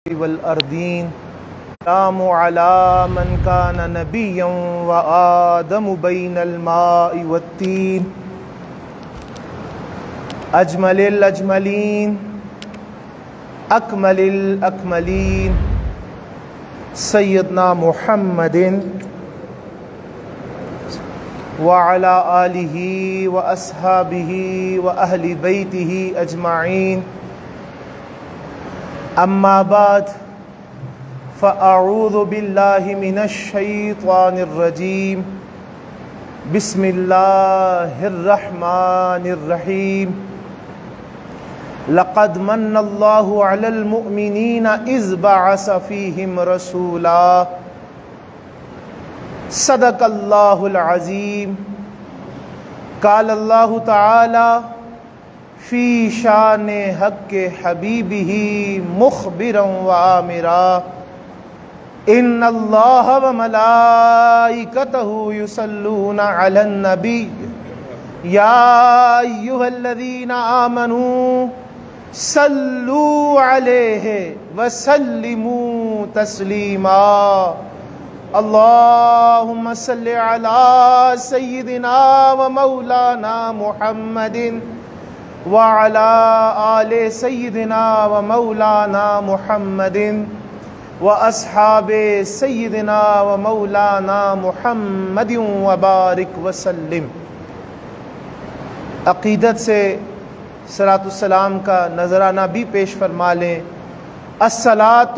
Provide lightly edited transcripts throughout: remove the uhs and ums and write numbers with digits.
والأرضين السلام على من كان نبيا وآدم بين الماء والتين أجمل الأجملين أكمل الأكملين سيدنا محمد وعلى آله وأصحابه وأهل بيته أجمعين أما بعد فأعوذ بالله من الشيطان الرجيم بسم الله الرحمن الرحيم لقد من الله على المؤمنين إذ بعث فيهم رسولا صدق الله العظيم قال الله تعالى في شان حق حبيبه مخبرا وآمرا إن الله وملائكته يصلون على النبي يا أيها الذين آمنوا صلوا عليه وسلموا تسليما اللهم صل على سيدنا ومولانا محمد وعلى آل سيدنا ومولانا محمد وأصحاب سيدنا ومولانا محمد وبارك وسلم۔ عقیدت سے صلاۃ السلام کا نذرانہ بھی پیش فرما لیں۔ الصلاۃ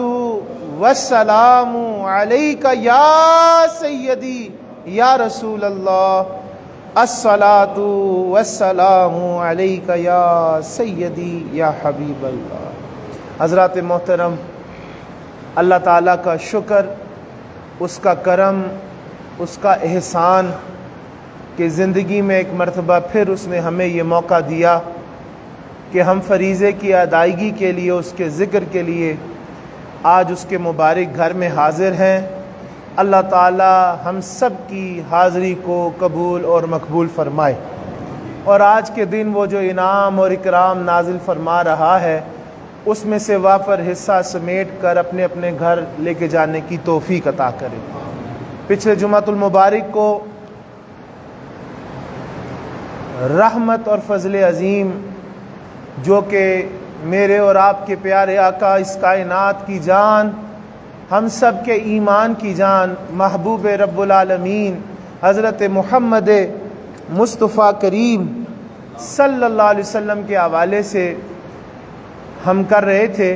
والسلام علیک یا سیدی یا رسول اللہ، الصلاۃ والسلام علیک یا سیدی یا حبیب اللہ۔ حضرات محترم، اللہ تعالیٰ کا شکر، اس کا کرم، اس کا احسان کہ زندگی میں ایک مرتبہ پھر اس نے ہمیں یہ موقع دیا کہ ہم فریضے کی ادائیگی کے لیے، اس کے ذکر کے لیے آج اس کے مبارک گھر میں حاضر ہیں۔ اللہ تعالیٰ ہم سب کی حاضری کو قبول اور مقبول فرمائے، اور آج کے دن وہ جو انعام اور اکرام نازل فرما رہا ہے اس میں سے وافر حصہ سمیٹ کر اپنے اپنے گھر لے کے جانے کی توفیق عطا کرے۔ پچھلے جمعۃ المبارک کو رحمت اور فضل عظیم جو کہ میرے اور آپ کے پیارے آقا اس کائنات کی جان، ہم سب کے ایمان کی جان، محبوب رب العالمین حضرت محمد مصطفیٰ کریم صلی اللہ علیہ وسلم کے حوالے سے ہم کر رہے تھے،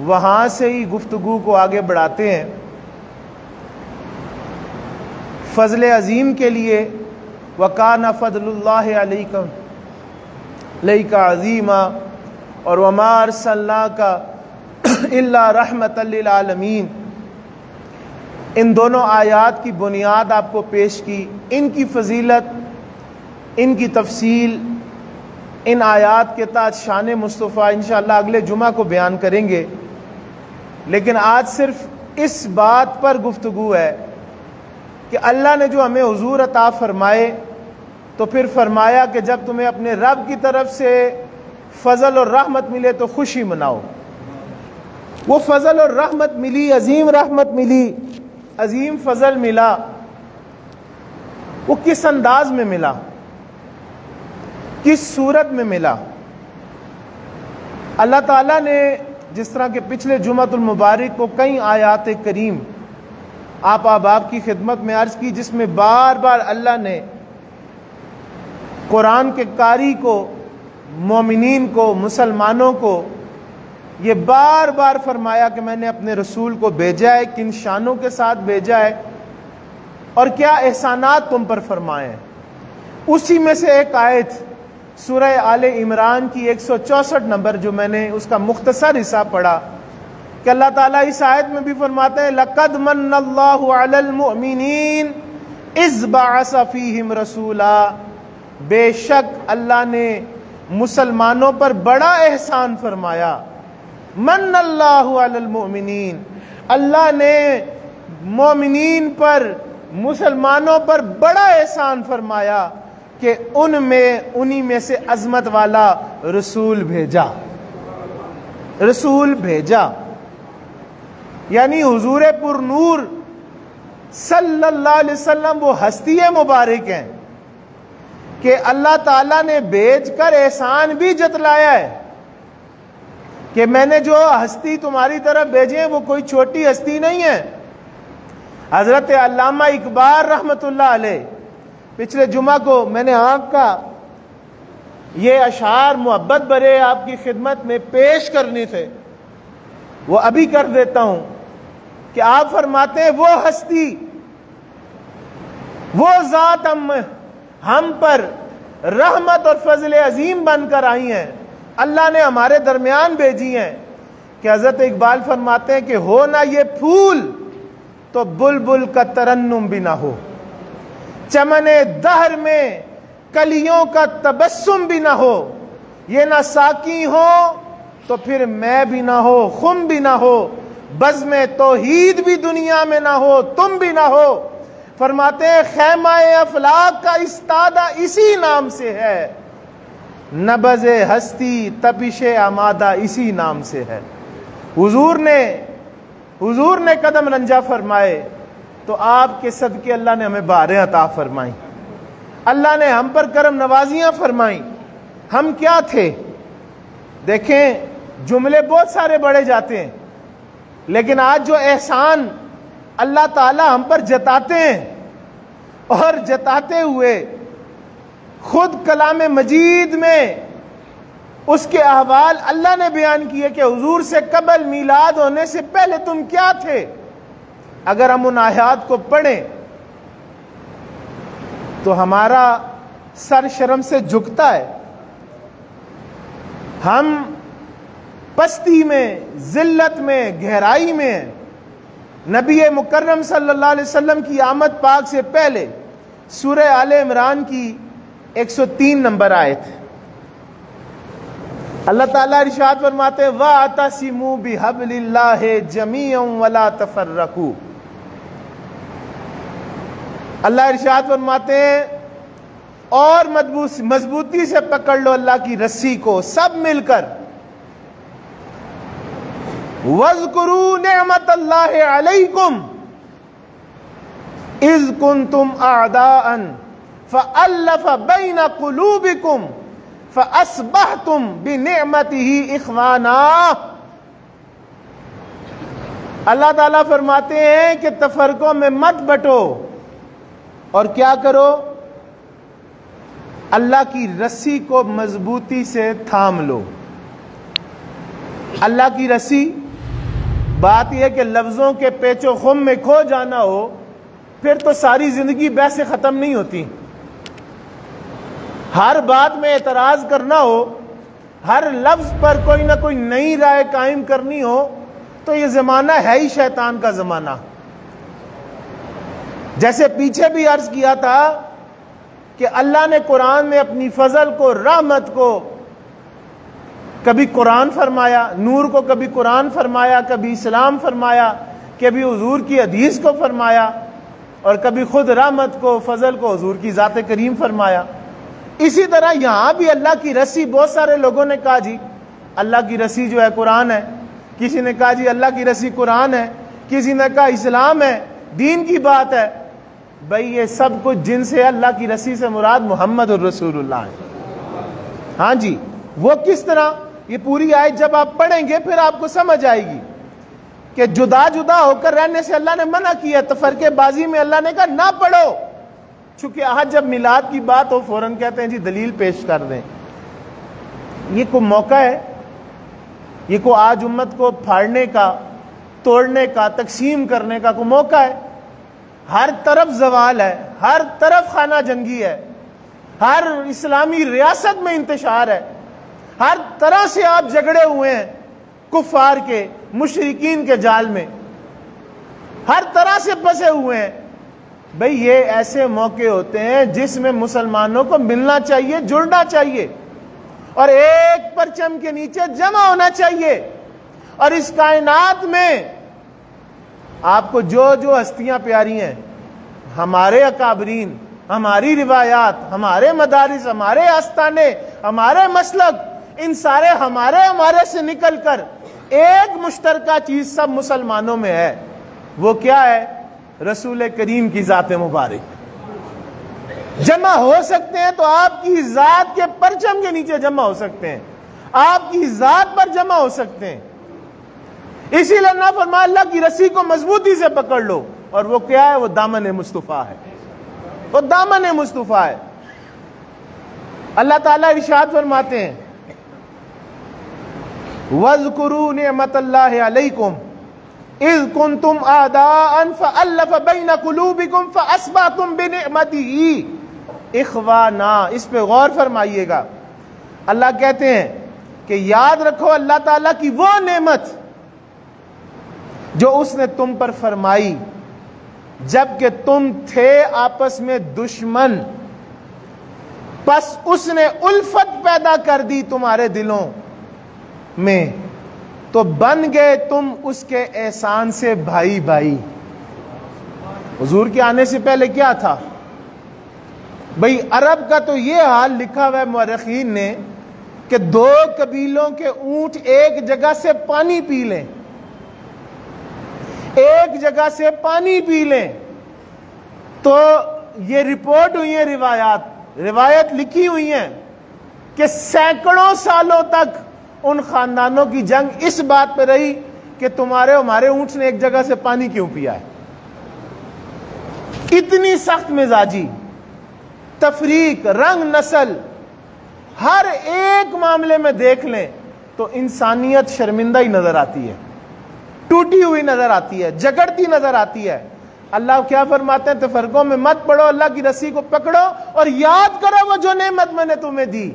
وہاں سے ہی گفتگو کو آگے بڑھاتے ہیں۔ فضل عظیم کے لیے وَكَانَ فَضْلُ اللَّهِ عَلَيْكَ عَظِيمًا اور وَمَا أَرْسَلْنَاكَ إِلَّا رَحْمَةً لِلْعَالَمِينَ، ان دونوں آیات کی بنیاد آپ کو پیش کی، ان کی فضیلت، ان کی تفصیل، ان آیات کے تحت شان مصطفیٰ انشاءاللہ اگلے جمعہ کو بیان کریں گے، لیکن آج صرف اس بات پر گفتگو ہے کہ اللہ نے جو ہمیں حضور عطا فرمائے تو پھر فرمایا کہ جب تمہیں اپنے رب کی طرف سے فضل اور رحمت ملے تو خوشی مناؤ۔ وہ فضل اور رحمت ملی، عظیم رحمت ملی، عظیم فضل ملا، وہ کس انداز میں ملا، کس صورت میں ملا؟ اللہ تعالیٰ نے جس طرح کہ پچھلے جمعۃ المبارک کو کئی آیات کریم آپ احباب کی خدمت میں عرض کی، جس میں بار بار اللہ نے قرآن کے قاری کو، مومنین کو، مسلمانوں کو یہ بار بار فرمایا کہ میں نے اپنے رسول کو بھیجا ہے، کن شانوں کے ساتھ بھیجا ہے اور کیا احسانات تم پر فرمائے ہیں۔ اسی میں سے ایک آیت سورہ آل عمران کی 164 نمبر جو میں نے اس کا مختصر حصہ پڑھا کہ اللہ تعالیٰ اس آیت میں بھی فرماتے ہیں لَقَدْ مَنَّ اللَّهُ عَلَى الْمُؤْمِنِينَ إِذْ بَعَثَ فِيهِمْ رَسُولًا، بے شک اللہ نے مسلمانوں پر بڑا احسان فرمایا۔ من اللہ علی المؤمنین، اللہ نے مومنین پر، مسلمانوں پر بڑا احسان فرمایا کہ انہی میں سے عظمت والا رسول بھیجا۔ یعنی حضور پر نور صلی اللہ علیہ وسلم وہ ہستی مبارک ہیں کہ اللہ تعالیٰ نے بھیج کر احسان بھی جتلایا ہے کہ میں نے جو ہستی تمہاری طرف بھیجے ہیں وہ کوئی چھوٹی ہستی نہیں ہے۔ حضرت علامہ اقبال رحمۃ اللہ علیہ پچھلے جمعہ کو میں نے آپ کا یہ اشعار محبت برے آپ کی خدمت میں پیش کرنے تھے، وہ ابھی کر دیتا ہوں کہ آپ فرماتے ہیں وہ ہستی وہ ذات ہم پر رحمت اور فضل عظیم بن کر آئی ہیں، اللہ نے ہمارے درمیان بھیجی ہیں کہ حضرت اقبال فرماتے ہیں کہ ہو نہ یہ پھول تو بلبل کا ترنم بھی نہ ہو، چمن دہر میں کلیوں کا تبسم بھی نہ ہو، یہ نہ ساقی ہو تو پھر میں بھی نہ ہو، خم بھی نہ ہو، بزم توحید بھی دنیا میں نہ ہو، تم بھی نہ ہو۔ فرماتے ہیں خیمہ افلاک کا استادہ اسی نام سے ہے، نبض ہستی تپش آمادہ اسی نام سے ہے۔ حضور نے قدم رنجا فرمائے تو آپ کے صدقے اللہ نے ہمیں بہاریں عطا فرمائیں، اللہ نے ہم پر کرم نوازیاں فرمائیں۔ ہم کیا تھے؟ دیکھیں جملے بہت سارے بڑھے جاتے ہیں، لیکن آج جو احسان اللہ تعالی ہم پر جتاتے ہیں اور جتاتے ہوئے خود کلام مجید میں اس کے احوال اللہ نے بیان کیے کہ حضور سے قبل میلاد ہونے سے پہلے تم کیا تھے، اگر ہم ان آیات کو پڑھیں تو ہمارا سر شرم سے جھکتا ہے۔ ہم پستی میں، ذلت میں، گہرائی میں ہیں۔ نبی مکرم صلی اللہ علیہ وسلم کی آمد پاک سے پہلے سورہ آل عمران کی 103 نمبر آیت، اللہ تعالیٰ ارشاد فرماتے ہیں وَاعْتَصِمُوا بِحَبْلِ اللَّهِ جَمِيعًا وَلَا تَفَرَّقُوا۔ اللہ ارشاد فرماتے ہیں اور مضبوطی سے پکڑ لو اللہ کی رسی کو سب مل کر۔ وَاذْكُرُوا نِعْمَةَ اللَّهِ عَلَيْكُمْ اِذْ كُنْتُمْ أَعْدَاءً فَأَلَّفَ بَيْنَ قُلُوبِكُمْ فَأَصْبَحْتُمْ بِنِعْمَتِهِ إِخْوَانًا۔ اللہ تعالیٰ فرماتے ہیں کہ تفرقوں میں مت بٹو اور کیا کرو، اللہ کی رسی کو مضبوطی سے تھام لو۔ اللہ کی رسی، بات یہ ہے کہ لفظوں کے پیچ و خم میں کھو جانا ہو پھر تو ساری زندگی بحث سے ختم نہیں ہوتی۔ ہر بات میں اعتراض کرنا ہو، ہر لفظ پر کوئی نہ کوئی نئی رائے قائم کرنی ہو تو یہ زمانہ ہے ہی شیطان کا زمانہ۔ جیسے پیچھے بھی عرض کیا تھا کہ اللہ نے قرآن میں اپنی فضل کو، رحمت کو کبھی قرآن فرمایا، نور کو کبھی قرآن فرمایا، کبھی اسلام فرمایا، کبھی حضور کی حدیث کو فرمایا، اور کبھی خود رحمت کو، فضل کو حضور کی ذات کریم فرمایا۔ اسی طرح یہاں بھی اللہ کی رسی، بہت سارے لوگوں نے کہا جی اللہ کی رسی جو ہے قرآن ہے، کسی نے کہا جی اللہ کی رسی قرآن ہے، کسی نے کہا اسلام ہے، دین کی بات ہے۔ بھئی یہ سب کچھ جن سے اللہ کی رسی سے مراد محمد الرسول اللہ ہے۔ ہاں جی، وہ کس طرح؟ یہ پوری آیت جب آپ پڑھیں گے پھر آپ کو سمجھ آئے گی کہ جدا جدا ہو کر رہنے سے اللہ نے منع کیا، تفرقے بازی میں اللہ نے کہا نہ پڑھو۔ چونکہ آج جب میلاد کی بات ہو فوراً کہتے ہیں جی دلیل پیش کر دیں۔ یہ کوئی موقع ہے؟ یہ کوئی آج امت کو پھاڑنے کا، توڑنے کا، تقسیم کرنے کا کوئی موقع ہے؟ ہر طرف زوال ہے، ہر طرف خانہ جنگی ہے، ہر اسلامی ریاست میں انتشار ہے، ہر طرح سے آپ جھگڑے ہوئے ہیں کفار کے، مشرکین کے جال میں، ہر طرح سے پھنسے ہوئے ہیں۔ بھئی یہ ایسے موقع ہوتے ہیں جس میں مسلمانوں کو ملنا چاہیے، جڑنا چاہیے اور ایک پرچم کے نیچے جمع ہونا چاہیے۔ اور اس کائنات میں آپ کو جو جو ہستیاں پیاری ہیں، ہمارے اکابرین، ہماری روایات، ہمارے مدارس، ہمارے آستانے، ہمارے مسلک، ان سارے ہمارے سے نکل کر ایک مشترکہ چیز سب مسلمانوں میں ہے، وہ کیا ہے؟ رسول کریم کی ذات مبارک۔ جمع ہو سکتے ہیں تو آپ کی ذات کے پرچم کے نیچے جمع ہو سکتے ہیں، آپ کی ذات پر جمع ہو سکتے ہیں۔ اسی لیے اللہ فرمایا اللہ کی رسی کو مضبوطی سے پکڑ لو، اور وہ کیا ہے؟ وہ دامن مصطفیٰ ہے، وہ دامن مصطفیٰ ہے۔ اللہ تعالیٰ ارشاد فرماتے ہیں وَاذْكُرُوا نِعْمَةَ اللَّهِ عَلَيْكُمْ اِذْ كُنْتُمْ أَعْدَاءً فَأَلَّفَ بَيْنَ قُلُوبِكُمْ فَأَصْبَحْتُمْ بِنِعْمَتِهِ اخوانا۔ اس پہ غور فرمائیے گا۔ اللہ کہتے ہیں کہ یاد رکھو اللہ تعالیٰ کی وہ نعمت جو اس نے تم پر فرمائی جبکہ تم تھے آپس میں دشمن، پس اس نے الفت پیدا کر دی تمہارے دلوں میں، تو بن گئے تم اس کے احسان سے بھائی بھائی۔ حضور کے آنے سے پہلے کیا تھا بھئی؟ عرب کا تو یہ حال لکھا ہوا ہے مورخین نے کہ دو قبیلوں کے اونٹ ایک جگہ سے پانی پی لیں، ایک جگہ سے پانی پی لیں تو یہ رپورٹ ہوئی ہیں، روایت لکھی ہوئی ہیں کہ سینکڑوں سالوں تک ان خاندانوں کی جنگ اس بات پہ رہی کہ تمہارے ہمارے اونٹ نے ایک جگہ سے پانی کیوں پیا ہے۔ اتنی سخت مزاجی، تفریق، رنگ، نسل، ہر ایک معاملے میں دیکھ لیں تو انسانیت شرمندہ ہی نظر آتی ہے، ٹوٹی ہوئی نظر آتی ہے، جگڑتی نظر آتی ہے۔ اللہ کیا فرماتے ہیں؟ تفرقوں میں مت پڑو، اللہ کی رسی کو پکڑو اور یاد کرو وہ جو نعمت میں نے تمہیں دی۔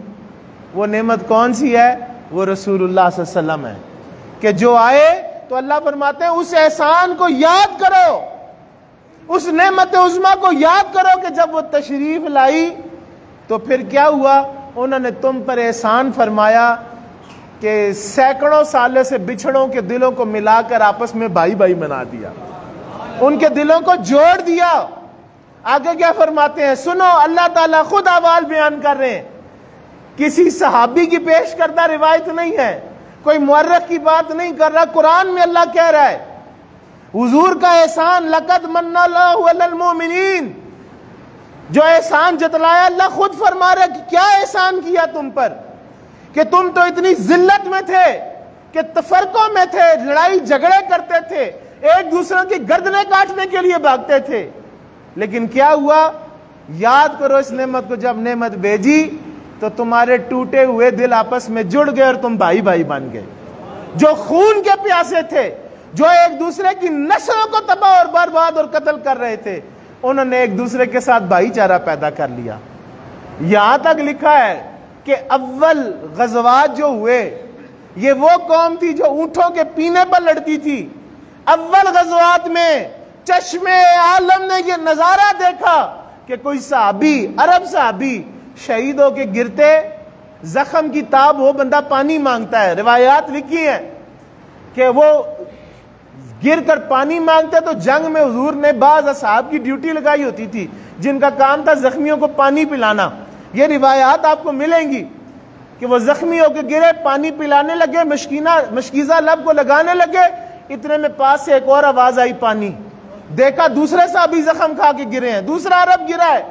وہ نعمت کون سی ہے؟ وہ رسول اللہ صلی اللہ علیہ وسلم ہے کہ جو آئے تو اللہ فرماتے ہیں اس احسان کو یاد کرو، اس نعمت عظمیٰ کو یاد کرو کہ جب وہ تشریف لائی تو پھر کیا ہوا؟ انہوں نے تم پر احسان فرمایا کہ سینکڑوں سالوں سے بچھڑوں کے دلوں کو ملا کر آپس میں بھائی بھائی بنا دیا، ان کے دلوں کو جوڑ دیا۔ آگے کیا فرماتے ہیں؟ سنو، اللہ تعالیٰ خود احوال بیان کر رہے ہیں، کسی صحابی کی پیش کردہ روایت نہیں ہے، کوئی مورخ کی بات نہیں کر رہا، قرآن میں اللہ کہہ رہا ہے حضور کا احسان لقد من اللہ علی المؤمنین، جو احسان جتلایا اللہ خود فرما رہا ہے کہ کیا احسان کیا تم پر کہ تم تو اتنی ذلت میں تھے کہ تفرقوں میں تھے، لڑائی جھگڑے کرتے تھے، ایک دوسرے کی گردنیں کاٹنے کے لیے بھاگتے تھے، لیکن کیا ہوا؟ یاد کرو اس نعمت کو، جب نعمت بھیجی تو تمہارے ٹوٹے ہوئے دل آپس میں جڑ گئے اور تم بھائی بھائی بن گئے۔ جو خون کے پیاسے تھے، جو ایک دوسرے کی نسلوں کو تباہ اور برباد اور قتل کر رہے تھے، انہوں نے ایک دوسرے کے ساتھ بھائی چارہ پیدا کر لیا۔ یہاں تک لکھا ہے کہ اول غزوات جو ہوئے یہ وہ قوم تھی جو اونٹوں کے پینے پر لڑتی تھی۔ اول غزوات میں چشمے عالم نے یہ نظارہ دیکھا کہ کوئی صحابی، عرب صحابی شہید ہو کے گرتے، زخم کی تاب ہو، بندہ پانی مانگتا ہے۔ روایات لکھی ہیں کہ وہ گر کر پانی مانگتے تو جنگ میں حضور نے بعض اصحاب کی ڈیوٹی لگائی ہوتی تھی جن کا کام تھا زخمیوں کو پانی پلانا۔ یہ روایات آپ کو ملیں گی کہ وہ زخمی ہو کے گرے، پانی پلانے لگے، مشکیزہ لب کو لگانے لگے، اتنے میں پاس سے ایک اور آواز آئی پانی، دیکھا دوسرے صحابی زخم کھا کے گرے ہیں، دوسرا عرب گرا ہے۔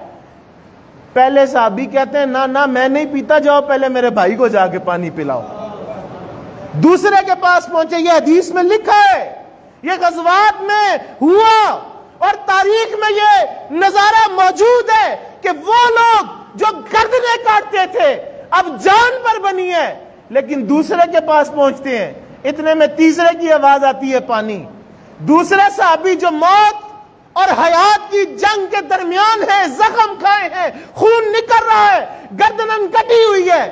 پہلے صحابی کہتے ہیں نہ میں نہیں پیتا، جاؤ پہلے میرے بھائی کو جا کے پانی پلاؤ۔ دوسرے کے پاس پہنچے، یہ حدیث میں لکھا ہے، یہ غزوات میں ہوا اور تاریخ میں یہ نظارہ موجود ہے کہ وہ لوگ جو گردنیں کاٹتے تھے اب جان پر بنی ہے، لیکن دوسرے کے پاس پہنچتے ہیں، اتنے میں تیسرے کی آواز آتی ہے پانی۔ دوسرے صحابی جو موت اور حیات کی جنگ کے درمیان ہے، زخم کھائے ہیں، خون نکل رہا ہے، گردن کٹی ہوئی ہے،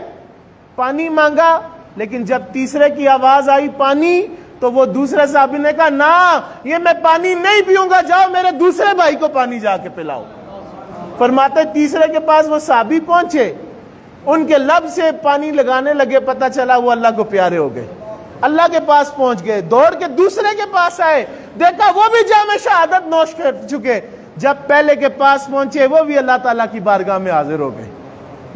پانی مانگا، لیکن جب تیسرے کی آواز آئی پانی تو وہ دوسرے صحابی نے کہا نہ، یہ میں پانی نہیں پیوں گا، جاؤ میرے دوسرے بھائی کو پانی جا کے پلاؤ۔ فرماتے تیسرے کے پاس وہ صحابی پہنچے، ان کے لب سے پانی لگانے لگے، پتہ چلا وہ اللہ کو پیارے ہو گئے، اللہ کے پاس پہنچ گئے، دوڑ کے دوسرے کے پاس آئے، دیکھا وہ بھی جام شہادت نوش کر چکے، جب پہلے کے پاس پہنچے وہ بھی اللہ تعالیٰ کی بارگاہ میں حاضر ہو گئے۔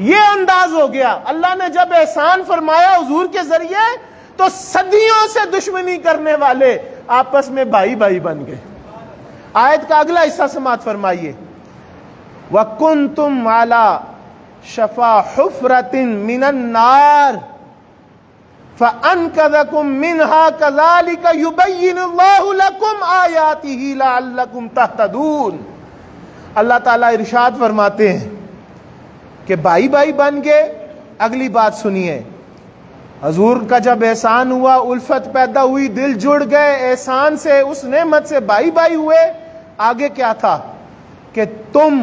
یہ انداز ہو گیا۔ اللہ نے جب احسان فرمایا حضور کے ذریعے تو صدیوں سے دشمنی کرنے والے آپس میں بھائی بھائی بن گئے۔ آیت کا اگلا حصہ سماعت فرمائیے، وَكُنْتُمْ عَلَى شَفَا حُفْرَةٍ مِّنَ النَّارِ فَأَنْقَذَكُم مِّنْهَا كَذَلِكَ يُبَيِّنُ اللَّهُ لَكُمْ آيَاتِهِ لَعَلَّكُمْ تَهْتَدُونَ۔ اللہ تعالیٰ ارشاد فرماتے ہیں کہ بھائی بھائی بن گئے۔ اگلی بات سنیے، حضور کا جب احسان ہوا، الفت پیدا ہوئی، دل جڑ گئے، احسان سے، اس نعمت سے بھائی بھائی ہوئے، آگے کیا تھا کہ تم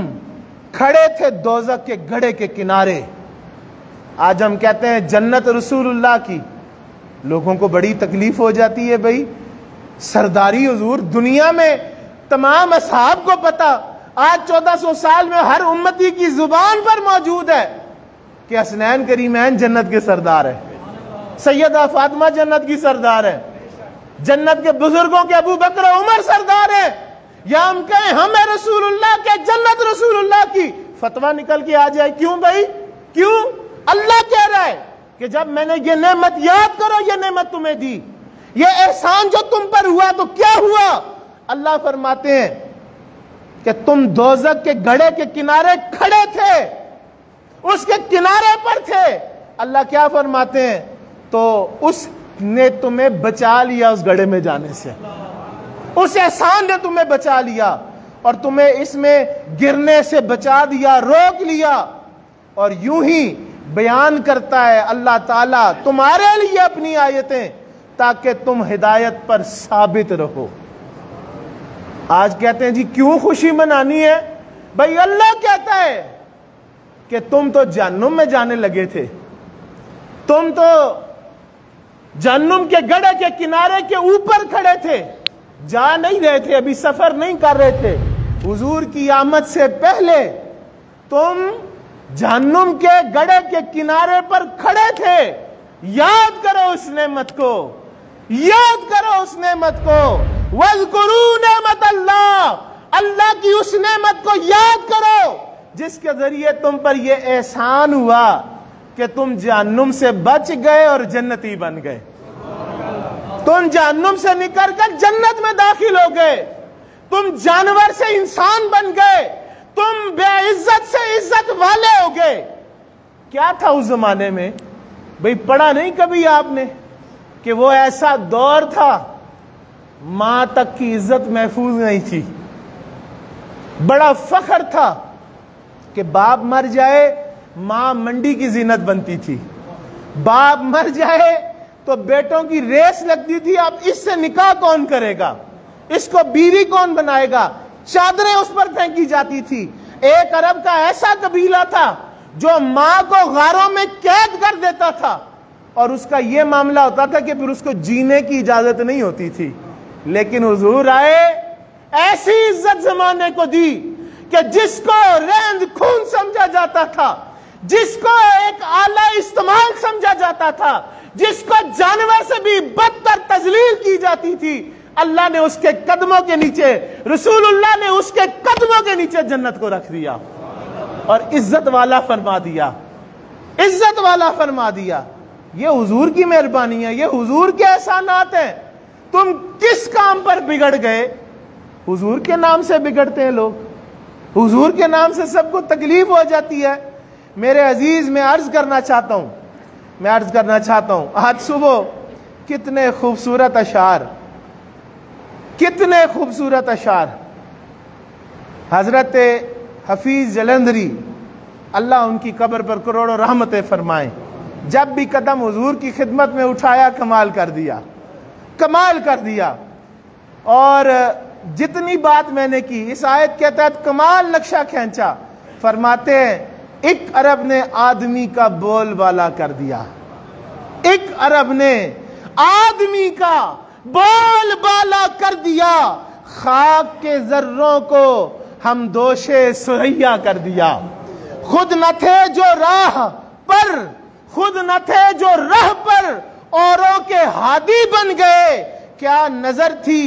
کھڑے تھے دوزخ کے گڑھے کے کنارے۔ آج ہم کہتے ہیں جنت رسول اللہ کی، لوگوں کو بڑی تکلیف ہو جاتی ہے بھائی، سرداری حضور دنیا میں تمام اصحاب کو پتا، آج 1400 سال میں ہر امتی کی زبان پر موجود ہے کہ حسنین کریمین جنت کے سردار ہیں، سیدہ فاطمہ جنت کی سردار ہے، جنت کے بزرگوں کے ابو بکر عمر سردار ہیں، یا ہم کہیں ہمیں رسول اللہ کے جنت رسول اللہ کی، فتویٰ نکل کے آ جائے۔ کیوں بھائی؟ کیوں؟ اللہ کہہ رہا ہے کہ جب میں نے یہ نعمت، یاد کرو یہ نعمت تمہیں دی، یہ احسان جو تم پر ہوا تو کیا ہوا؟ اللہ فرماتے ہیں کہ تم دوزخ کے گڑھے کے کنارے کھڑے تھے، اس کے کنارے پر تھے۔ اللہ کیا فرماتے ہیں؟ تو اس نے تمہیں بچا لیا اس گڑھے میں جانے سے، اس احسان نے تمہیں بچا لیا اور تمہیں اس میں گرنے سے بچا دیا، روک لیا۔ اور یوں ہی بیان کرتا ہے اللہ تعالیٰ تمہارے لیے اپنی آیتیں تاکہ تم ہدایت پر ثابت رہو۔ آج کہتے ہیں جی کیوں خوشی منانی ہے؟ بھائی اللہ کہتا ہے کہ تم تو جہنم میں جانے لگے تھے، تم تو جہنم کے گڑھے کے کنارے کے اوپر کھڑے تھے، جا نہیں رہے تھے، ابھی سفر نہیں کر رہے تھے، حضور کی آمد سے پہلے تم جہنم کے گڑھے کے کنارے پر کھڑے تھے۔ یاد کرو اس نعمت کو، یاد کرو اس نعمت کو، وَاذْكُرُوا نعمت اللہ، اللہ کی اس نعمت کو یاد کرو جس کے ذریعے تم پر یہ احسان ہوا کہ تم جہنم سے بچ گئے اور جنتی بن گئے، تم جہنم سے نکل کر جنت میں داخل ہو گئے، تم جانور سے انسان بن گئے، تم بے عزت سے عزت والے ہو گئے۔ کیا تھا اس زمانے میں؟ بھئی پڑھا نہیں کبھی آپ نے کہ وہ ایسا دور تھا ماں تک کی عزت محفوظ نہیں تھی، بڑا فخر تھا کہ باپ مر جائے ماں منڈی کی زینت بنتی تھی، باپ مر جائے تو بیٹوں کی ریس لگتی تھی، اب اس سے نکاح کون کرے گا، اس کو بیوی کون بنائے گا، چادریں اس پر پھینکی جاتی تھی۔ ایک عرب کا ایسا قبیلہ تھا جو ماں کو غاروں میں قید کر دیتا تھا اور اس کا یہ معاملہ ہوتا تھا کہ پھر اس کو جینے کی اجازت نہیں ہوتی تھی، لیکن حضور آئے، ایسی عزت زمانے کو دی کہ جس کو رند خون سمجھا جاتا تھا، جس کو ایک آلہ استعمال سمجھا جاتا تھا، جس کو جانور سے بھی بدتر تذلیل کی جاتی تھی، اللہ نے اس کے قدموں کے نیچے، رسول اللہ نے اس کے قدموں کے نیچے جنت کو رکھ دیا اور عزت والا فرما دیا، عزت والا فرما دیا۔ یہ حضور کی مہربانی ہے، یہ حضور کے احسانات ہیں۔ تم کس کام پر بگڑ گئے؟ حضور کے نام سے بگڑتے ہیں لوگ، حضور کے نام سے سب کو تکلیف ہو جاتی ہے۔ میرے عزیز میں عرض کرنا چاہتا ہوں آج صبح کتنے خوبصورت اشعار، کتنے خوبصورت اشعار حضرت حفیظ جلندری، اللہ ان کی قبر پر کروڑوں رحمتیں فرمائیں، جب بھی قدم حضور کی خدمت میں اٹھایا کمال کر دیا، کمال کر دیا۔ اور جتنی بات میں نے کی اس آیت کے تحت کمال نقشہ کھینچا، فرماتے ہیں ایک عرب نے آدمی کا بول بالا کر دیا، ایک عرب نے آدمی کا بول بالا کر دیا، خاک کے ذروں کو ہم دوشے سریا کر دیا۔ خود نہ تھے جو راہ پر، خود نہ تھے جو راہ پر، اوروں کے ہادی بن گئے۔ کیا نظر تھی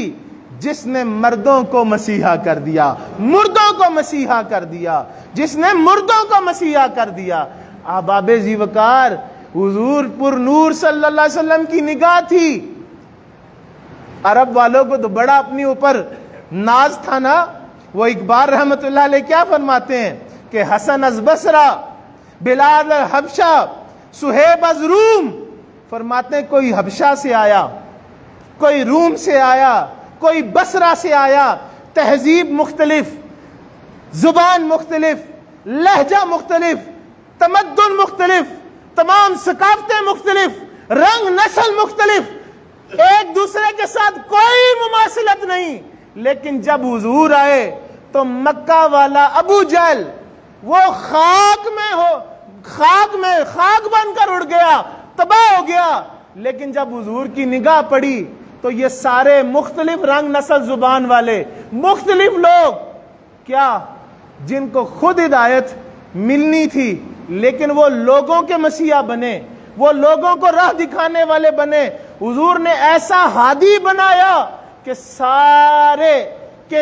جس نے مردوں کو مسیحا کر دیا، مردوں کو مسیحا کر دیا، جس نے مردوں کو مسیحا کر دیا۔ احباب ذی وقار، حضور پر نور صلی اللہ علیہ وسلم کی نگاہ تھی. عرب والوں کو تو بڑا اپنی اوپر ناز تھا نا. وہ اقبال رحمت اللہ علیہ کیا فرماتے ہیں کہ حسن از بصرہ، بلال حبشہ، سہیب از روم. فرماتے ہیں کوئی حبشہ سے آیا، کوئی روم سے آیا، کوئی بصرہ سے آیا، تہذیب مختلف، زبان مختلف، لہجہ مختلف، تمدن مختلف، تمام ثقافتیں مختلف، رنگ نسل مختلف، ایک دوسرے کے ساتھ کوئی مماثلت نہیں. لیکن جب حضور آئے تو مکہ والا ابو جہل وہ خاک بن کر اڑ گیا، تباہ ہو گیا. لیکن جب حضور کی نگاہ پڑی تو یہ سارے مختلف رنگ نسل زبان والے مختلف لوگ، کیا جن کو خود ہدایت ملنی تھی لیکن وہ لوگوں کے مسیحا بنے، وہ لوگوں کو راہ دکھانے والے بنے. حضور نے ایسا ہادی بنایا کہ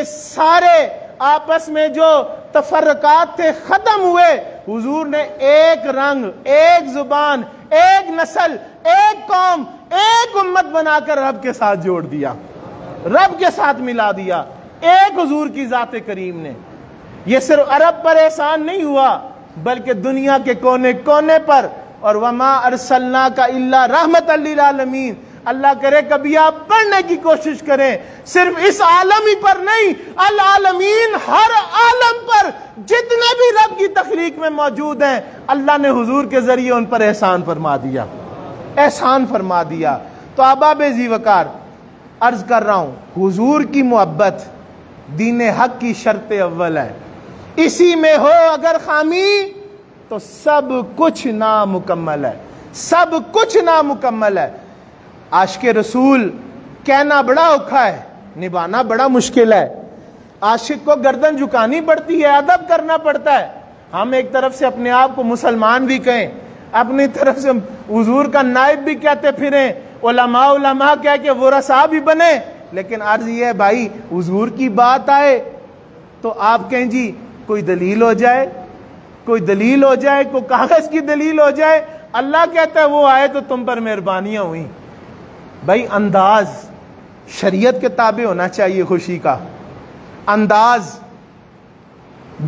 سارے آپس میں جو تفرقات تھے ختم ہوئے. حضور نے ایک رنگ، ایک زبان، ایک نسل، ایک قوم، ایک امت بنا کر رب کے ساتھ جوڑ دیا، رب کے ساتھ ملا دیا ایک حضور کی ذات کریم نے. یہ صرف عرب پر احسان نہیں ہوا بلکہ دنیا کے کونے کونے پر. اور وما ارسلناک الا رحمت للعالمین. اللہ کرے کبھی آپ پڑھنے کی کوشش کریں، صرف اس عالم ہی پر نہیں، العالمین، ہر عالم پر جتنے بھی رب کی تخلیق میں موجود ہیں اللہ نے حضور کے ذریعے ان پر احسان فرما دیا، احسان فرما دیا. تو احباب ذی وقار عرض کر رہا ہوں، حضور کی محبت دین حق کی شرط اول ہے. اسی میں ہو اگر خامی تو سب کچھ نامکمل ہے، سب کچھ نامکمل ہے. عاشق رسول کہنا بڑا اوکھا ہے، نبھانا بڑا مشکل ہے. عاشق کو گردن جھکانی پڑتی ہے، ادب کرنا پڑتا ہے. ہم ایک طرف سے اپنے آپ کو مسلمان بھی کہیں، اپنی طرف سے حضور کا نائب بھی کہتے پھریں، علماء کہہ کے ورثاء بھی بنے. لیکن عرض یہ ہے بھائی، حضور کی بات آئے تو آپ کہیں جی کوئی دلیل ہو جائے، کوئی دلیل ہو جائے، کوئی کاغذ کی دلیل ہو جائے. اللہ کہتا ہے وہ آئے تو تم پر مہربانیاں ہوئیں. بھائی انداز شریعت کے تابع ہونا چاہیے، خوشی کا انداز،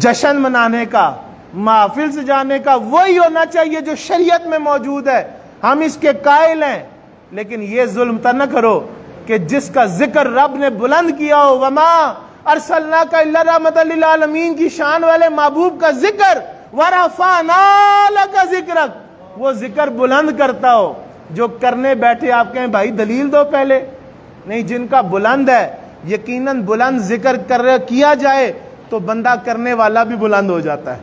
جشن منانے کا، محافل سجانے کا وہی ہونا چاہیے جو شریعت میں موجود ہے. ہم اس کے قائل ہیں، لیکن یہ ظلم تو نہ کرو کہ جس کا ذکر رب نے بلند کیا ہو، وما ارسلناک الا رحمۃ للعالمین کی شان والے محبوب کا ذکر، ورفعنا لک ذکرک، وہ ذکر بلند کرتا ہو. جو کرنے بیٹھے آپ کہیں بھائی دلیل دو پہلے. نہیں، جن کا بلند ہے یقیناً بلند ذکر کیا جائے تو بندہ کرنے والا بھی بلند ہو جاتا ہے،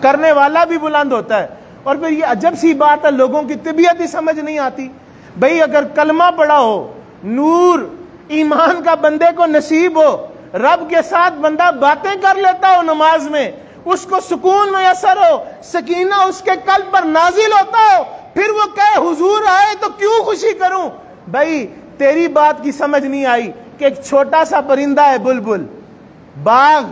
کرنے والا بھی بلند ہوتا ہے. اور پھر یہ عجب سی بات ہے، لوگوں کی طبیعت ہی سمجھ نہیں آتی. بھئی اگر کلمہ پڑھا ہو، نور ایمان کا بندے کو نصیب ہو، رب کے ساتھ بندہ باتیں کر لیتا ہو نماز میں، اس کو سکون میسر ہو، سکینہ اس کے قلب پر نازل ہوتا ہو، پھر وہ کہے حضور آئے تو کیوں خوشی کروں. بھائی تیری بات کی سمجھ نہیں آئی کہ ایک چھوٹا سا پرندہ ہے بلبل، باغ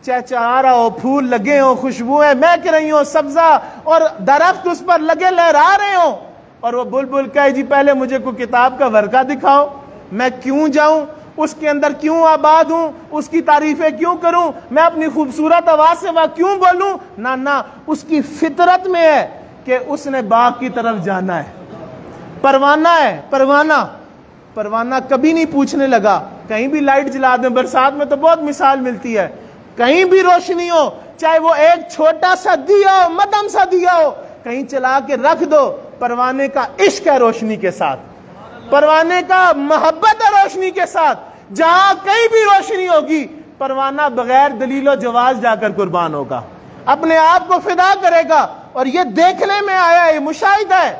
چہچہا رہا ہو، پھول لگے ہوں، خوشبوئیں مہک رہی ہوں، سبزہ اور درخت اس پر لگے لہرا رہے ہوں، اور وہ بلبل کہے جی پہلے مجھے کوئی کتاب کا ورقہ دکھاؤ، میں کیوں جاؤں اس کے اندر، کیوں آباد ہوں، اس کی تعریفیں کیوں کروں، میں اپنی خوبصورت آواز سے وہاں کیوں بولوں. نہ اس کی فطرت میں ہے کہ اس نے باغ کی طرف جانا ہے. پروانہ ہے، پروانہ کبھی نہیں پوچھنے لگا کہیں بھی لائٹ جلا دیں. برسات میں تو بہت مثال ملتی ہے، کہیں بھی روشنی ہو، چاہے وہ ایک چھوٹا سا دیا ہو، مدھم سا دیا ہو، کہیں چلا کے رکھ دو. پروانے کا عشق ہے روشنی کے ساتھ، پروانے کا محبت ہے روشنی کے ساتھ. جہاں کہیں بھی روشنی ہوگی پروانہ بغیر دلیل و جواز جا کر قربان ہوگا، اپنے آپ کو فدا کرے گا. اور یہ دیکھنے میں آیا ہے، مشاہدہ ہے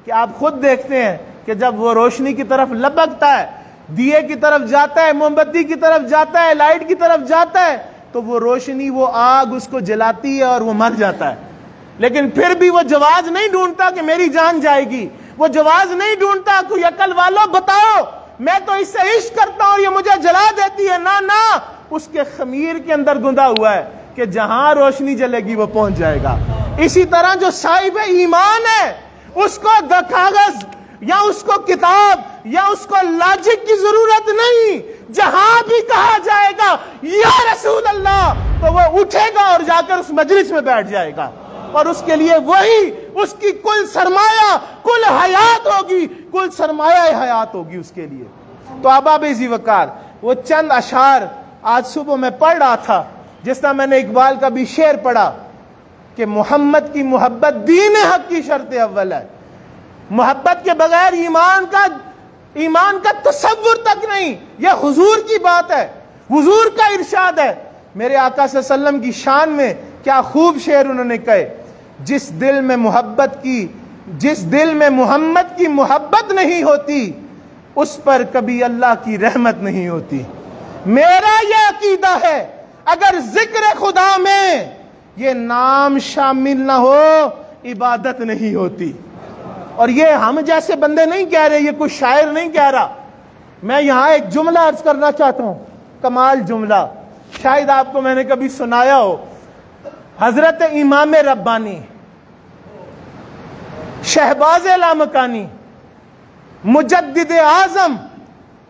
کہ آپ خود دیکھتے ہیں کہ جب وہ روشنی کی طرف لپکتا ہے، دیے کی طرف جاتا ہے، موم بتی کی طرف جاتا ہے، لائٹ کی طرف جاتا ہے، تو وہ روشنی، وہ آگ اس کو جلاتی ہے اور وہ مر جاتا ہے. لیکن پھر بھی وہ جواز نہیں ڈھونڈتا کہ میری جان جائے گی، وہ جواز نہیں ڈھونڈتا کوئی عقل والوں بتاؤ میں تو اس سے عشق کرتا ہوں یہ مجھے جلا دیتی ہے. نہ اس کے خمیر کے اندر گندا ہوا ہے کہ جہاں روشنی جلے گی وہ پہنچ جائے گا. اسی طرح جو صاحب ایمان ہے اس کو کاغذ یا اس کو کتاب یا اس کو لاجک کی ضرورت نہیں. جہاں بھی کہا جائے گا یا رسول اللہ تو وہ اٹھے گا اور جا کر اس مجلس میں بیٹھ جائے گا، اور اس کے لیے وہی اس کی کل سرمایہ، کل حیات ہوگی، کل سرمایہ حیات ہوگی اس کے لیے. تو احباب ذی وقار، وہ چند اشعار آج صبح میں پڑھ رہا تھا، جس طرح میں نے اقبال کا بھی شعر پڑھا کہ محمد کی محبت دین حق کی شرط اول ہے. محبت کے بغیر ایمان کا تصور تک نہیں. یہ حضور کی بات ہے، حضور کا ارشاد ہے. میرے آقا صلی اللہ علیہ وسلم کی شان میں کیا خوب شعر انہوں نے کہے، جس دل میں محمد کی محبت نہیں ہوتی اس پر کبھی اللہ کی رحمت نہیں ہوتی. میرا یہ عقیدہ ہے اگر ذکر خدا میں یہ نام شامل نہ ہو عبادت نہیں ہوتی. اور یہ ہم جیسے بندے نہیں کہہ رہے، یہ کوئی شاعر نہیں کہہ رہا. میں یہاں ایک جملہ عرض کرنا چاہتا ہوں، کمال جملہ، شاید آپ کو میں نے کبھی سنایا ہو. حضرت امام ربانی، شہباز لامکانی، مجدد اعظم،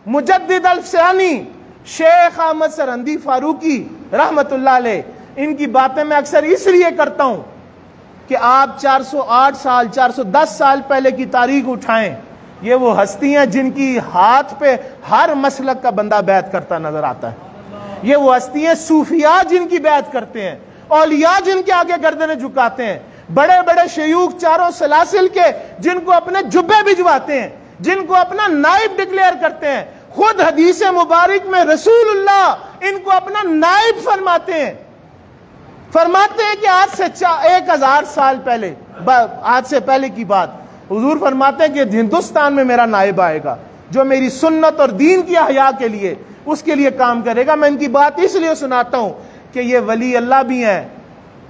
مجدد الفسانی، شیخ احمد سرہندی فاروقی رحمت اللہ علیہ، ان کی باتیں میں اکثر اس لیے کرتا ہوں کہ آپ 408 سال 410 سال پہلے کی تاریخ اٹھائیں. یہ وہ ہستی ہیں جن کی ہاتھ پہ ہر مسلک کا بندہ بیعت کرتا نظر آتا ہے. یہ وہ ہستی ہیں صوفیاء جن کی بیعت کرتے ہیں، اولیاء جن کے آگے گردنیں جھکاتے ہیں، بڑے بڑے شیوخ چاروں سلاسل کے جن کو اپنے جبے بھجواتے ہیں، جن کو اپنا نائب ڈکلیئر کرتے ہیں. خود حدیث مبارک میں رسول اللہ ان کو اپنا نائب فرماتے ہیں کہ آج سے 1000 سال پہلے، آج سے پہلے کی بات، حضور فرماتے ہیں کہ ہندوستان میں میرا نائب آئے گا جو میری سنت اور دین کی احیاء کے لیے اس کے لیے کام کرے گا. میں ان کی بات اس لیے سناتا ہوں کہ یہ ولی اللہ بھی ہیں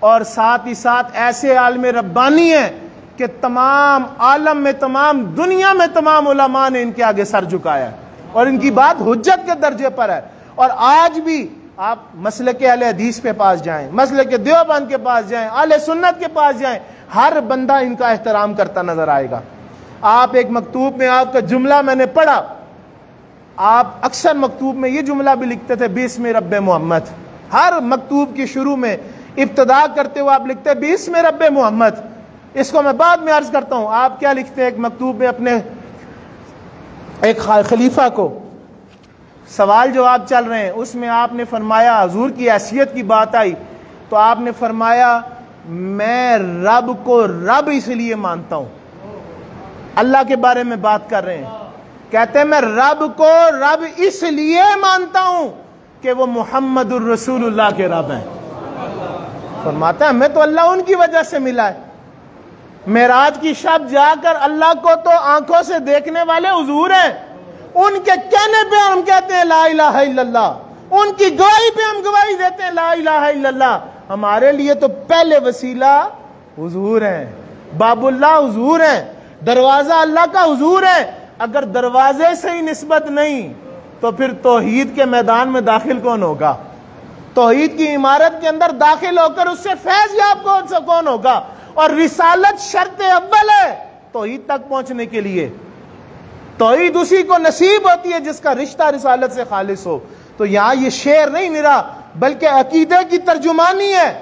اور ساتھ ہی ساتھ ایسے عالم ربانی ہیں کہ تمام عالم میں، تمام دنیا میں تمام علماء نے ان کے آگے سر جھکایا ہے اور ان کی بات حجت کے درجے پر ہے. اور آج بھی آپ مسلک اہل حدیث پہ پاس جائیں، مسلک دیوبند کے پاس جائیں، اہل سنت کے پاس جائیں، ہر بندہ ان کا احترام کرتا نظر آئے گا. آپ ایک مکتوب میں آپ کا جملہ میں نے پڑھا، آپ اکثر مکتوب میں یہ جملہ بھی لکھتے تھے بسم رب محمد. ہر مکتوب کی شروع میں ابتدا کرتے ہوئے آپ لکھتے ہیں بسم رب محمد. اس کو میں بعد میں عرض کرتا ہوں. آپ کیا لکھتے ہیں ایک مکتوب میں اپنے ایک خلیفہ کو سوال جواب چل رہے ہیں، اس میں آپ نے فرمایا، حضور کی حیثیت کی بات آئی تو آپ نے فرمایا میں رب کو رب اس لیے مانتا ہوں. اللہ کے بارے میں بات کر رہے ہیں، کہتے ہیں میں رب کو رب اس لیے مانتا ہوں کہ وہ محمد الرسول اللہ کے رب ہیں. فرماتا ہے ہمیں تو اللہ ان کی وجہ سے ملا ہے. معراج کی شب جا کر اللہ کو تو آنکھوں سے دیکھنے والے حضور ہیں، ان کے کہنے پہ ہم کہتے ہیں لا الہ الا اللہ، ان کی گواہی پہ ہم گواہی دیتے ہیں لا الہ الا اللہ. ہمارے لیے تو پہلے وسیلہ حضور ہیں، باب اللہ حضور ہیں، دروازہ اللہ کا حضور ہے. اگر دروازے سے ہی نسبت نہیں تو پھر توحید کے میدان میں داخل کون ہوگا؟ توحید کی عمارت کے اندر داخل ہو کر اس سے فیض یاب کون ہوگا؟ اور رسالت شرط اول ہے توحید تک پہنچنے کے لیے. توحید اسی کو نصیب ہوتی ہے جس کا رشتہ رسالت سے خالص ہو. تو یہاں یہ شعر نہیں نرا بلکہ عقیدے کی ترجمانی ہے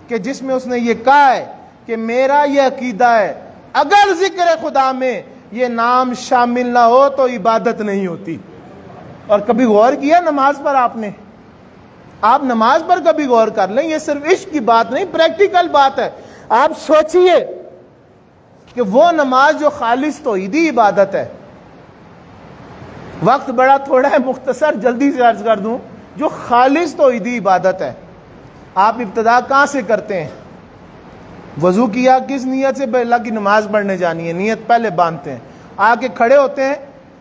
کہ جس میں اس نے یہ کہا ہے کہ میرا یہ عقیدہ ہے اگر ذکر خدا میں یہ نام شامل نہ ہو تو عبادت نہیں ہوتی. اور کبھی غور کیا نماز پر آپ نماز پر کبھی غور کر لیں، یہ صرف عشق کی بات نہیں، پریکٹیکل بات ہے. آپ سوچئے کہ وہ نماز جو خالص توحیدی عبادت ہے، وقت بڑا تھوڑا ہے، مختصر جلدی سے عرض کر دوں، جو خالص توحیدی عبادت ہے، آپ ابتدا کہاں سے کرتے ہیں؟ وضو کیا کس نیت سے؟ اللہ کی نماز پڑھنے جانی ہے، نیت پہلے باندھتے ہیں، آ کے کھڑے ہوتے ہیں.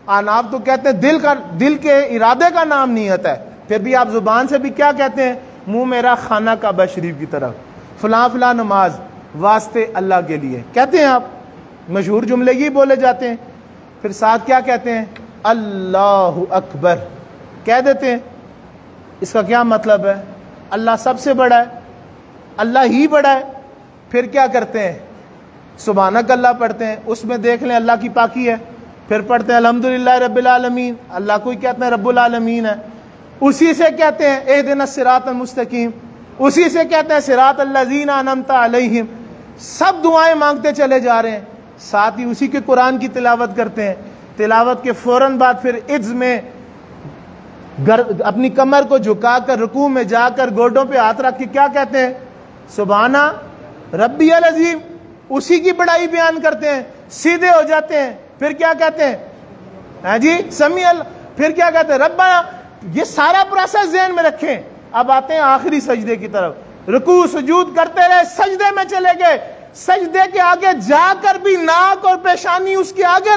آپ تو کہتے ہیں دل کے ارادے کا نام نیت ہے، پھر بھی آپ زبان سے بھی کیا کہتے ہیں؟ منہ میرا خانہ کعبہ شریف کی طرف، فلاں فلاں نماز واسطے اللہ کے لیے کہتے ہیں. آپ مشہور جملے یہ بولے جاتے ہیں. پھر ساتھ کیا کہتے ہیں؟ اللہ اکبر کہہ دیتے ہیں. اس کا کیا مطلب ہے؟ اللہ سب سے بڑا ہے، اللہ ہی بڑا ہے. پھر کیا کرتے ہیں؟ سبحانک اللہ پڑھتے ہیں، اس میں دیکھ لیں اللہ کی پاکی ہے، پھر پڑھتے ہیں الحمدللہ رب العالمین، اللہ کو ہی کہتے ہیں رب العالمین ہے، اسی سے کہتے ہیں اہدنا الصراط المستقیم، اسی سے کہتے ہیں صراط الذین انعمت علیہم، سب دعائیں مانگتے چلے جا رہے ہیں، ساتھ ہی اسی کے قرآن کی تلاوت کرتے ہیں، تلاوت کے فوراً بعد پھر عجز میں اپنی کمر کو جھکا کر رکوع میں جا کر گوڈوں پہ ہاتھ رکھ کے کیا کہتے ہیں؟ سبحان ربی العظیم، اسی کی بڑائی بیان کرتے ہیں، سیدھے ہو جاتے ہیں، پھر کیا کہتے ہیں؟ ہاں جی سمیع اللہ، پھر کیا کہتے ہیں؟ ربنا۔ یہ سارا پروسیس ذہن میں رکھیں۔ اب آتے ہیں آخری سجدے کی طرف، رکوع سجود کرتے رہے، سجدے میں چلے گئے، سجدے کے آگے جا کر بھی ناک اور پیشانی اس کے آگے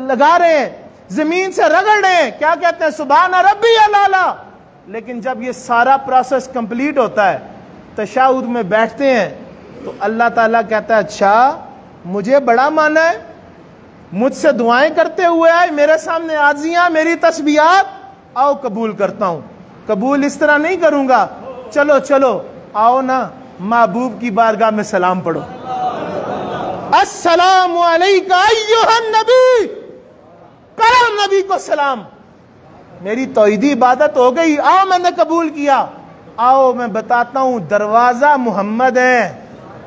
لگا رہے ہیں، زمین سے رگڑ رہے ہیں، کیا کہتے ہیں؟ سبحان ربی الاعلیٰ۔ لیکن جب یہ سارا پروسیس کمپلیٹ ہوتا ہے، تشہد میں بیٹھتے ہیں، تو اللہ تعالیٰ کہتا ہے اچھا مجھے بڑا مانا ہے، مجھ سے دعائیں کرتے ہوئے آئے، میرے سامنے عاجزیاں، میری تسبیحات، آؤ قبول کرتا ہوں۔ قبول اس طرح نہیں کروں گا، چلو چلو آؤ نا محبوب کی بارگاہ میں سلام پڑھو، السلام علیکہ ایھا النبی، کرو نبی کو سلام، میری توحیدی عبادت ہو گئی، آؤ میں نے قبول کیا، آؤ میں بتاتا ہوں دروازہ محمد ہے،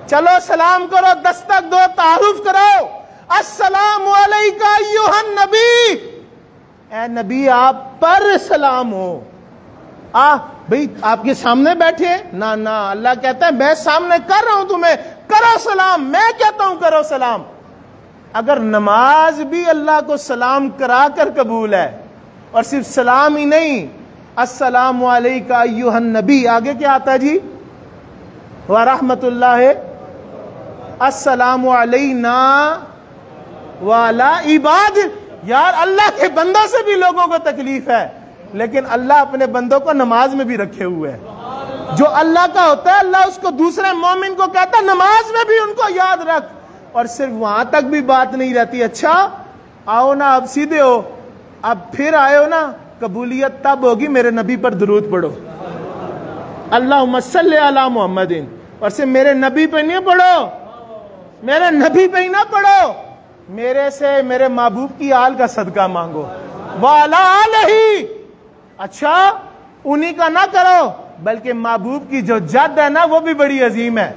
چلو سلام کرو، دستک دو، تعارف کرو، السلام علیکہ ایھا النبی، اے نبی آپ پر سلام ہو۔ بھئی آپ کے سامنے بیٹھے نا نا، اللہ کہتا ہے میں سامنے کر رہا ہوں تمہیں، کرو سلام، میں کہتا ہوں کرو سلام۔ اگر نماز بھی اللہ کو سلام کرا کر قبول ہے، اور صرف سلام ہی نہیں، السلام علیکہ ایھا النبی، آگے کیا آتا ہے جی؟ ورحمت اللہ، السلام علینا وعلی عباد۔ یار اللہ کے بندوں سے بھی لوگوں کو تکلیف ہے، لیکن اللہ اپنے بندوں کو نماز میں بھی رکھے ہوئے ہے، جو اللہ کا ہوتا ہے اللہ اس کو دوسرے مومن کو کہتا ہے نماز میں بھی ان کو یاد رکھ، اور صرف وہاں تک بھی بات نہیں رہتی، اچھا آؤ نا اب سیدھے ہو، اب پھر آئے ہو نا، قبولیت تب ہوگی میرے نبی پر درود پڑھو، اللہم صلی علی محمد، اور سے میرے نبی پہ نہیں پڑھو، میرے نبی پہ ہی نہ پڑھو، میرے سے میرے محبوب کی آل کا صدقہ مانگو، وعلی آلہ، اچھا انہی کا نہ کرو، بلکہ محبوب کی جو جد ہے نا وہ بھی بڑی عظیم ہے،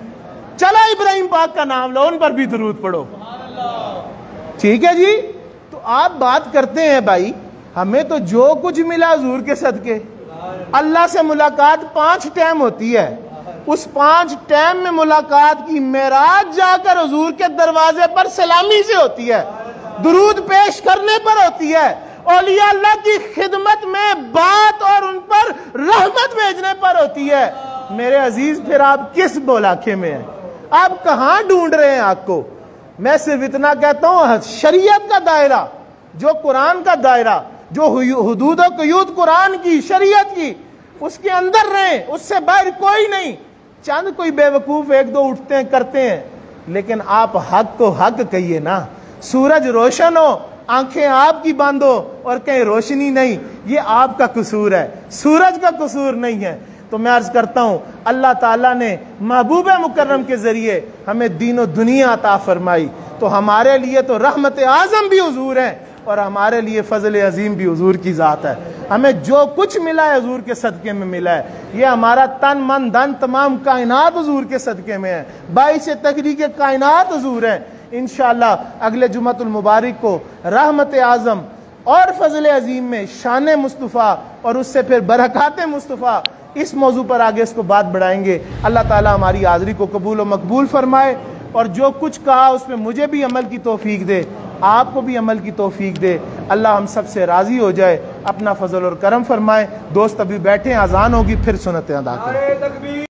چلو ابراہیم پاک کا نام لو، ان پر بھی درود پڑھو، ٹھیک ہے جی۔ تو آپ بات کرتے ہیں بھائی ہمیں تو جو کچھ ملا حضور کے صدقے، اللہ سے ملاقات 5 ٹائم ہوتی ہے، اس 5 ٹائم میں ملاقات کی معراج جا کر حضور کے دروازے پر سلامی سے ہوتی ہے، درود پیش کرنے پر ہوتی ہے، اولیاء اللہ کی خدمت میں بات اور ان پر رحمت بھیجنے پر ہوتی ہے۔ میرے عزیز پھر آپ کس بولاکھے میں ہیں؟ آپ کہاں ڈھونڈ رہے ہیں آگ کو؟ میں صرف اتنا کہتا ہوں شریعت کا دائرہ، جو قرآن کا دائرہ، جو حدود و قیود قرآن کی، شریعت کی، اس کے اندر رہیں، اس سے باہر کوئی نہیں۔ چند کوئی بے وقوف ایک دو اٹھتے ہیں کرتے ہیں، لیکن آپ حق کو حق کہیے نا۔ سورج روشن ہو، آنکھیں آپ کی باندھو اور کہیں روشنی نہیں، یہ آپ کا قصور ہے، سورج کا قصور نہیں ہے۔ تو میں عرض کرتا ہوں اللہ تعالیٰ نے محبوب مکرم کے ذریعے ہمیں دین و دنیا عطا فرمائی، تو ہمارے لیے تو رحمت اعظم بھی حضور ہیں، اور ہمارے لیے فضل عظیم بھی حضور کی ذات ہے۔ ہمیں جو کچھ ملا ہے حضور کے صدقے میں ملا ہے، یہ ہمارا تن من دھن تمام کائنات حضور کے صدقے میں ہے، باعث تخلیق کائنات حضور ہیں۔ انشاءاللہ اگلے جمعۃ المبارک کو رحمت اعظم اور فضل عظیم میں شان مصطفیٰ اور اس سے پھر برکات مصطفیٰ، اس موضوع پر آگے اس کو بات بڑھائیں گے۔ اللہ تعالیٰ ہماری حاضری کو قبول و مقبول فرمائے، اور جو کچھ کہا اس میں مجھے بھی عمل کی توفیق دے، آپ کو بھی عمل کی توفیق دے، اللہ ہم سب سے راضی ہو جائے، اپنا فضل اور کرم فرمائے۔ دوست ابھی بیٹھے ہیں، اذان ہوگی پھر سنتیں ادا کریں۔